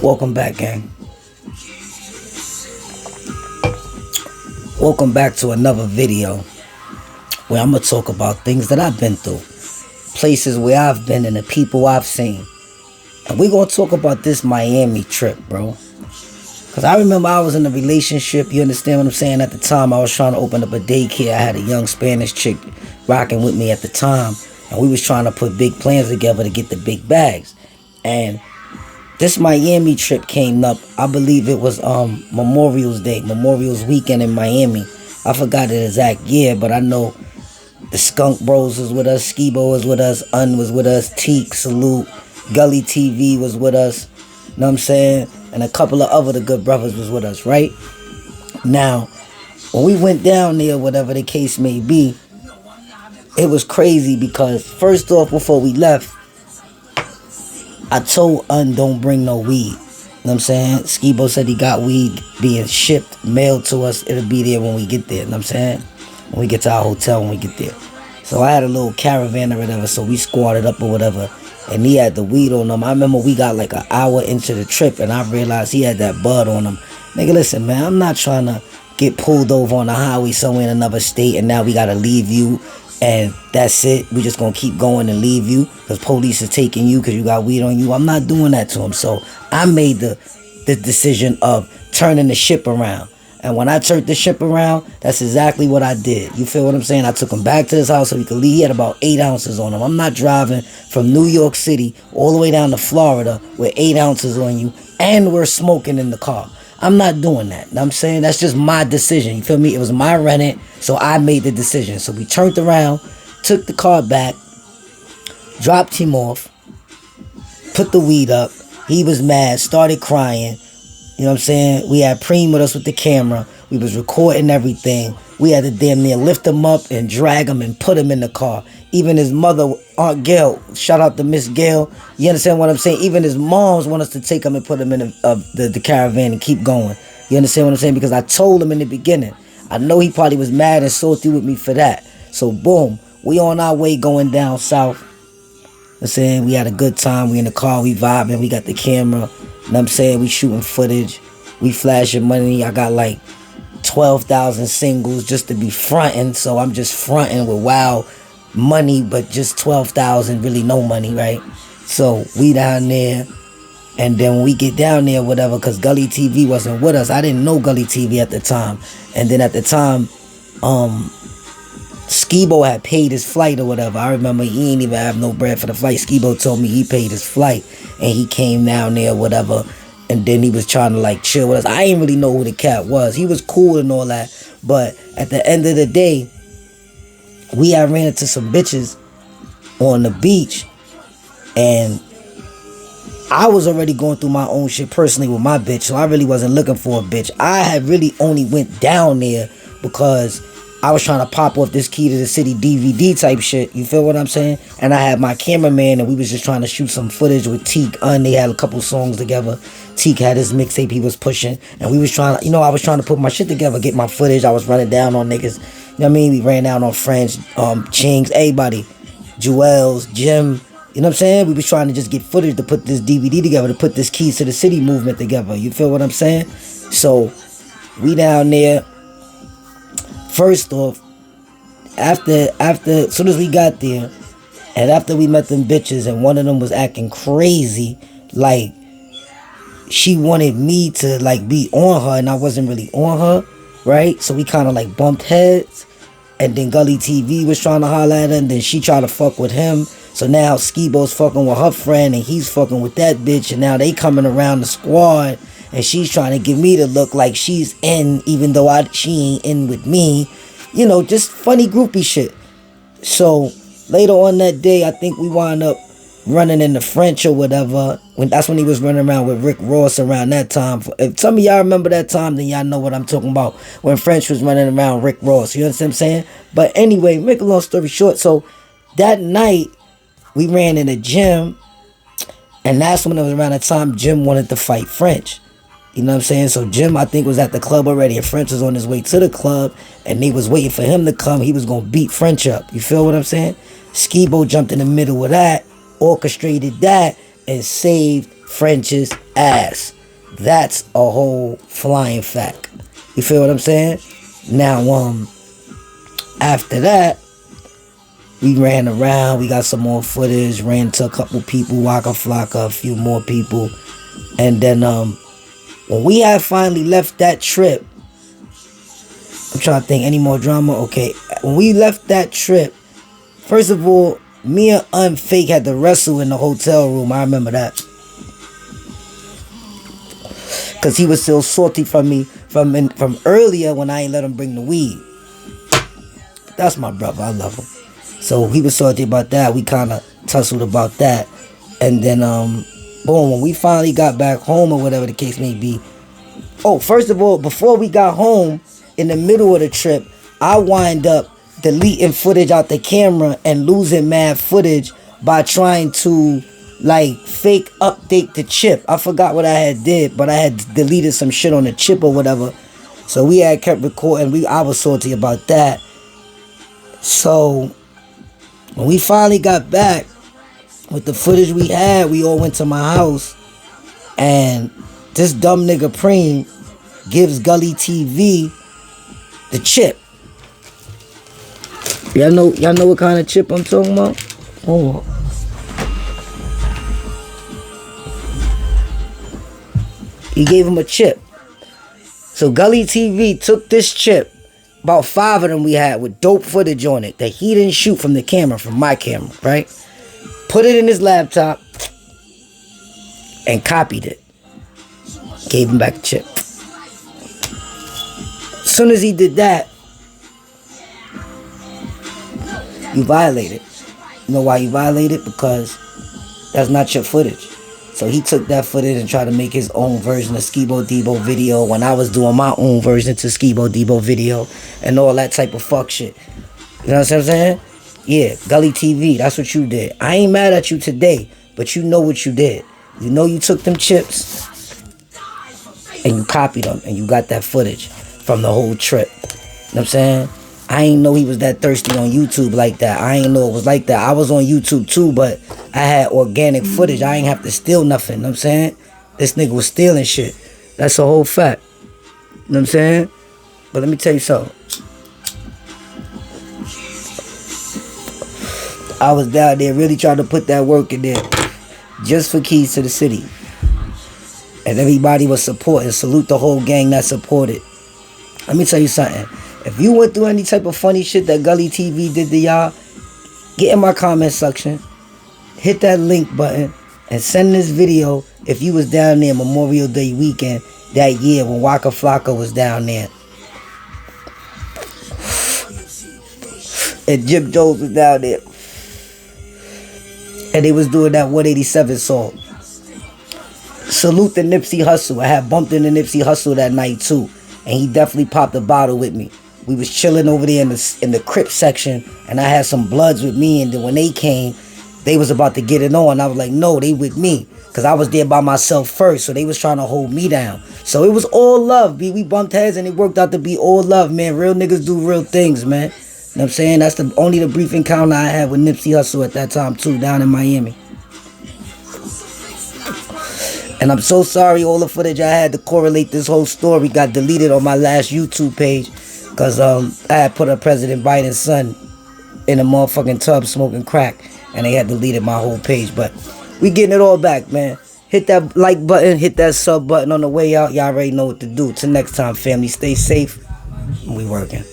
Welcome back, gang. Welcome back to another video where I'm gonna talk about things that I've been through, places where I've been, and the people I've seen. And we're gonna talk about this Miami trip, bro. Cause I remember I was in a relationship, you understand what I'm saying? At the time, I was trying to open up a daycare. I had a young Spanish chick rocking with me at the time, and we was trying to put big plans together to get the big bags. And this Miami trip came up. I believe it was Memorial's Day, Memorial's weekend in Miami. I forgot the exact year, but I know the Skunk Bros was with us, Skibo was with us, Un was with us, Teak, Salute, Gully TV was with us, you know what I'm saying? And a couple of other the good brothers was with us, right? Now, when we went down there, whatever the case may be, it was crazy because first off, before we left, I told Un don't bring no weed. You know what I'm saying? Skibo said he got weed being shipped, mailed to us. It'll be there when we get there. You know what I'm saying? When we get to our hotel when we get there. So I had a little caravan or whatever, so we squatted up or whatever. And he had the weed on him. I remember we got like an hour into the trip and I realized he had that bud on him. Nigga, listen, man, I'm not trying to get pulled over on the highway somewhere in another state and now we gotta leave you. And that's it. We just gonna keep going and leave you because police is taking you because you got weed on you. I'm not doing that to him. So I made the decision of turning the ship around. And when I turned the ship around, that's exactly what I did. You feel what I'm saying? I took him back to his house so he could leave. He had about 8 ounces on him. I'm not driving from New York City all the way down to Florida with 8 ounces on you and we're smoking in the car. I'm not doing that. You know what I'm saying? That's just my decision. You feel me? It was my rent, so I made the decision. So we turned around, took the car back, dropped him off, put the weed up. He was mad, started crying. You know what I'm saying? We had Preem with us with the camera. We was recording everything. We had to damn near lift him up and drag him and put him in the car. Even his mother, Aunt Gail, shout out to Miss Gail. You understand what I'm saying? Even his moms want us to take him and put him in the caravan and keep going. You understand what I'm saying? Because I told him in the beginning. I know he probably was mad and salty with me for that. So boom, we on our way going down south. I'm saying we had a good time. We in the car, we vibing, we got the camera. You know what I'm saying? We shooting footage. We flashing money. I got like 12,000 singles just to be fronting. So I'm just fronting with wild money, but just 12,000, really no money, right? So we down there. And then when we get down there, whatever, because Gully TV wasn't with us. I didn't know Gully TV at the time. And then at the time, Skibo had paid his flight or whatever. I remember he ain't even have no bread for the flight. Skibo told me he paid his flight and he came down there, whatever. And then he was trying to like chill with us. I didn't really know who the cat was. He was cool and all that. But at the end of the day, we had ran into some bitches on the beach. And I was already going through my own shit personally with my bitch. So I really wasn't looking for a bitch. I had really only went down there because I was trying to pop off this Key to the City DVD type shit. You feel what I'm saying? And I had my cameraman and we was just trying to shoot some footage with Teak. They had a couple songs together. Teak had his mixtape he was pushing. And we was trying to, you know, I was trying to put my shit together, get my footage. I was running down on niggas. You know what I mean? We ran down on friends, Chings, everybody. Jewels, Jim. You know what I'm saying? We was trying to just get footage to put this DVD together, to put this Keys to the City movement together. You feel what I'm saying? So we down there. First off, after as soon as we got there, and after we met them bitches, and one of them was acting crazy, like she wanted me to like be on her, and I wasn't really on her, right? So we kind of like bumped heads, and then Gully TV was trying to holler at her, and then she tried to fuck with him. So now Skibo's fucking with her friend, and he's fucking with that bitch, and now they coming around the squad. And she's trying to get me to look like she's in, even though she ain't in with me. You know, just funny groupie shit. So later on that day, I think we wound up running in the French or whatever. That's when he was running around with Rick Ross around that time. If some of y'all remember that time, then y'all know what I'm talking about. When French was running around Rick Ross. You understand what I'm saying? But anyway, make a long story short. So that night, we ran in the gym. And that's when it was around the time Jim wanted to fight French. You know what I'm saying? So Jim, I think, was at the club already, and French was on his way to the club, and they was waiting for him to come. He was going to beat French up. You feel what I'm saying? Skibo jumped in the middle of that, orchestrated that, and saved French's ass. That's a whole flying fact. You feel what I'm saying? Now, after that, we ran around. We got some more footage. Ran to a couple people, Waka Flocka, a few more people, and then when we had finally left that trip, I'm trying to think, any more drama? Okay, when we left that trip, first of all, me and Unfake had to wrestle in the hotel room. I remember that. Because he was still salty from me from earlier when I ain't let him bring the weed. That's my brother. I love him. So he was salty about that. We kind of tussled about that. And then, boom, when we finally got back home or whatever the case may be. Oh, first of all, before we got home, in the middle of the trip, I wind up deleting footage out the camera and losing mad footage by trying to like fake update the chip. I forgot what I had did, but I had deleted some shit on the chip or whatever. So we had kept recording. I was salty about that. So when we finally got back with the footage we had, we all went to my house, and this dumb nigga Preem gives Gully TV the chip. Y'all know what kind of chip I'm talking about? Oh. He gave him a chip. So Gully TV took this chip, about 5 of them we had with dope footage on it that he didn't shoot from the camera, from my camera, right? Put it in his laptop and copied it. Gave him back the chip. As soon as he did that, you violated. You know why you violated? Because that's not your footage. So he took that footage and tried to make his own version of Skibo Debo video when I was doing my own version to Skibo Debo video and all that type of fuck shit. You know what I'm saying? Yeah, Gully TV, that's what you did. I ain't mad at you today, but you know what you did. You know you took them chips and you copied them and you got that footage from the whole trip. You know what I'm saying? I ain't know he was that thirsty on YouTube like that. I ain't know it was like that. I was on YouTube too, but I had organic footage. I ain't have to steal nothing. You know what I'm saying? This nigga was stealing shit. That's a whole fact. You know what I'm saying? But let me tell you something. I was down there really trying to put that work in there just for Keys to the City. And everybody was supporting. Salute the whole gang that supported. Let me tell you something. If you went through any type of funny shit that Gully TV did to y'all, get in my comment section, hit that link button, and send this video if you was down there Memorial Day weekend that year when Waka Flocka was down there. And Jim Jones was down there. And they was doing that 187 song. Salute the Nipsey Hussle. I had bumped into Nipsey Hussle that night too. And he definitely popped a bottle with me. We was chilling over there in the Crip section, and I had some Bloods with me, and then when they came, they was about to get it on. I was like, no, they with me. Because I was there by myself first, so they was trying to hold me down. So it was all love, B. We bumped heads, and it worked out to be all love, man. Real niggas do real things, man. You know what I'm saying? That's only the brief encounter I had with Nipsey Hussle at that time, too, down in Miami. And I'm so sorry all the footage I had to correlate this whole story got deleted on my last YouTube page. Because I had put up President Biden's son in a motherfucking tub smoking crack. And they had deleted my whole page. But we getting it all back, man. Hit that like button. Hit that sub button on the way out. Y'all already know what to do. Till next time, family. Stay safe. We working.